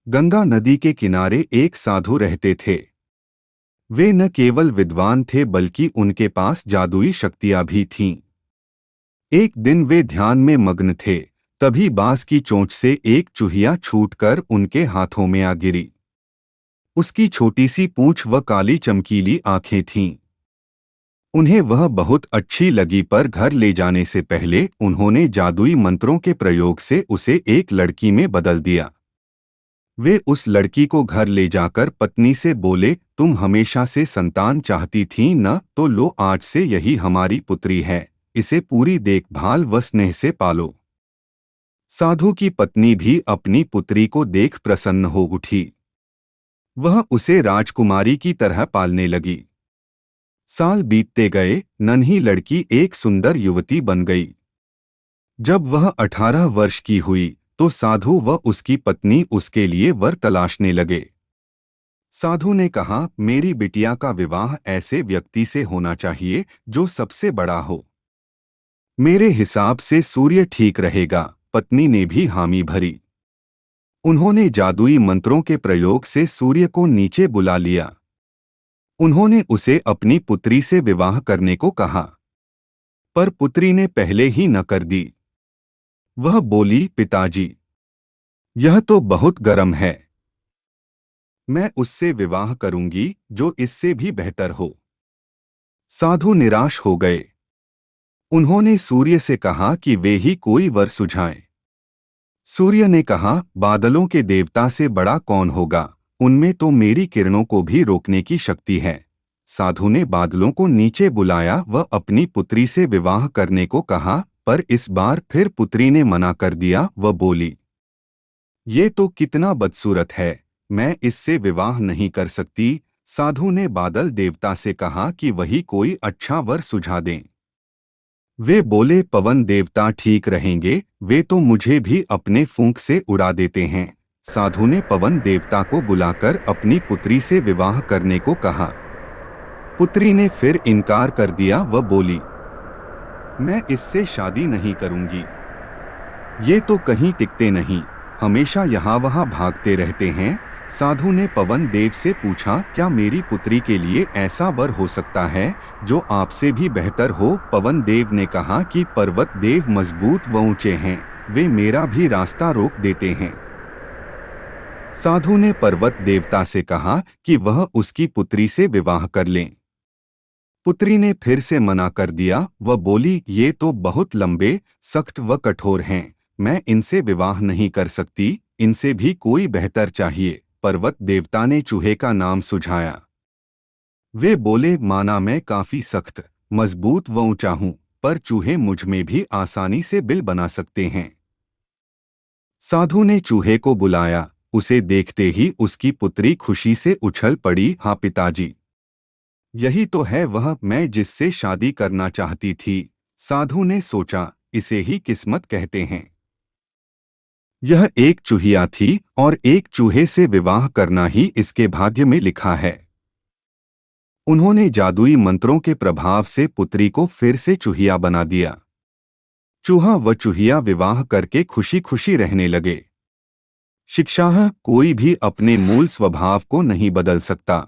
गंगा नदी के किनारे एक साधु रहते थे। वे न केवल विद्वान थे बल्कि उनके पास जादुई शक्तियां भी थीं। एक दिन वे ध्यान में मग्न थे, तभी बांस की चोंच से एक चूहिया छूटकर उनके हाथों में आ गिरी। उसकी छोटी सी पूंछ व काली चमकीली आंखें थीं। उन्हें वह बहुत अच्छी लगी, पर घर ले जाने से पहले उन्होंने जादुई मंत्रों के प्रयोग से उसे एक लड़की में बदल दिया। वे उस लड़की को घर ले जाकर पत्नी से बोले, तुम हमेशा से संतान चाहती थी न, तो लो आज से यही हमारी पुत्री है, इसे पूरी देखभाल व स्नेह से पालो। साधु की पत्नी भी अपनी पुत्री को देख प्रसन्न हो उठी। वह उसे राजकुमारी की तरह पालने लगी। साल बीतते गए, नन्ही लड़की एक सुंदर युवती बन गई। जब वह 18 वर्ष की हुई तो साधु व उसकी पत्नी उसके लिए वर तलाशने लगे। साधु ने कहा, मेरी बिटिया का विवाह ऐसे व्यक्ति से होना चाहिए जो सबसे बड़ा हो। मेरे हिसाब से सूर्य ठीक रहेगा। पत्नी ने भी हामी भरी। उन्होंने जादुई मंत्रों के प्रयोग से सूर्य को नीचे बुला लिया। उन्होंने उसे अपनी पुत्री से विवाह करने को कहा, पर पुत्री ने पहले ही न कर दी। वह बोली, पिताजी, यह तो बहुत गर्म है। मैं उससे विवाह करूंगी जो इससे भी बेहतर हो। साधु निराश हो गए। उन्होंने सूर्य से कहा कि वे ही कोई वर सुझाएं। सूर्य ने कहा, बादलों के देवता से बड़ा कौन होगा, उनमें तो मेरी किरणों को भी रोकने की शक्ति है। साधु ने बादलों को नीचे बुलाया व अपनी पुत्री से विवाह करने को कहा, पर इस बार फिर पुत्री ने मना कर दिया। वह बोली, ये तो कितना बदसूरत है, मैं इससे विवाह नहीं कर सकती। साधु ने बादल देवता से कहा कि वही कोई अच्छा वर सुझा दें। वे बोले, पवन देवता ठीक रहेंगे, वे तो मुझे भी अपने फूंक से उड़ा देते हैं। साधु ने पवन देवता को बुलाकर अपनी पुत्री से विवाह करने को कहा। पुत्री ने फिर इनकार कर दिया। वह बोली, मैं इससे शादी नहीं करूंगी। ये तो कहीं टिकते नहीं, हमेशा यहाँ वहाँ भागते रहते हैं। साधु ने पवन देव से पूछा, क्या मेरी पुत्री के लिए ऐसा वर हो सकता है जो आपसे भी बेहतर हो? पवन देव ने कहा कि पर्वत देव मजबूत व ऊंचे हैं, वे मेरा भी रास्ता रोक देते हैं। साधु ने पर्वत देवता से कहा कि वह उसकी पुत्री से विवाह कर लें। पुत्री ने फिर से मना कर दिया। वह बोली, ये तो बहुत लंबे, सख्त व कठोर हैं, मैं इनसे विवाह नहीं कर सकती, इनसे भी कोई बेहतर चाहिए। पर्वत देवता ने चूहे का नाम सुझाया। वे बोले, माना मैं काफी सख्त, मजबूत व ऊंचा हूं, पर चूहे मुझ में भी आसानी से बिल बना सकते हैं। साधु ने चूहे को बुलाया। उसे देखते ही उसकी पुत्री खुशी से उछल पड़ी। हाँ पिताजी, यही तो है वह मैं जिससे शादी करना चाहती थी। साधु ने सोचा, इसे ही किस्मत कहते हैं। यह एक चूहिया थी और एक चूहे से विवाह करना ही इसके भाग्य में लिखा है। उन्होंने जादुई मंत्रों के प्रभाव से पुत्री को फिर से चूहिया बना दिया। चूहा व चूहिया विवाह करके खुशी खुशी रहने लगे। शिक्षा, कोई भी अपने मूल स्वभाव को नहीं बदल सकता।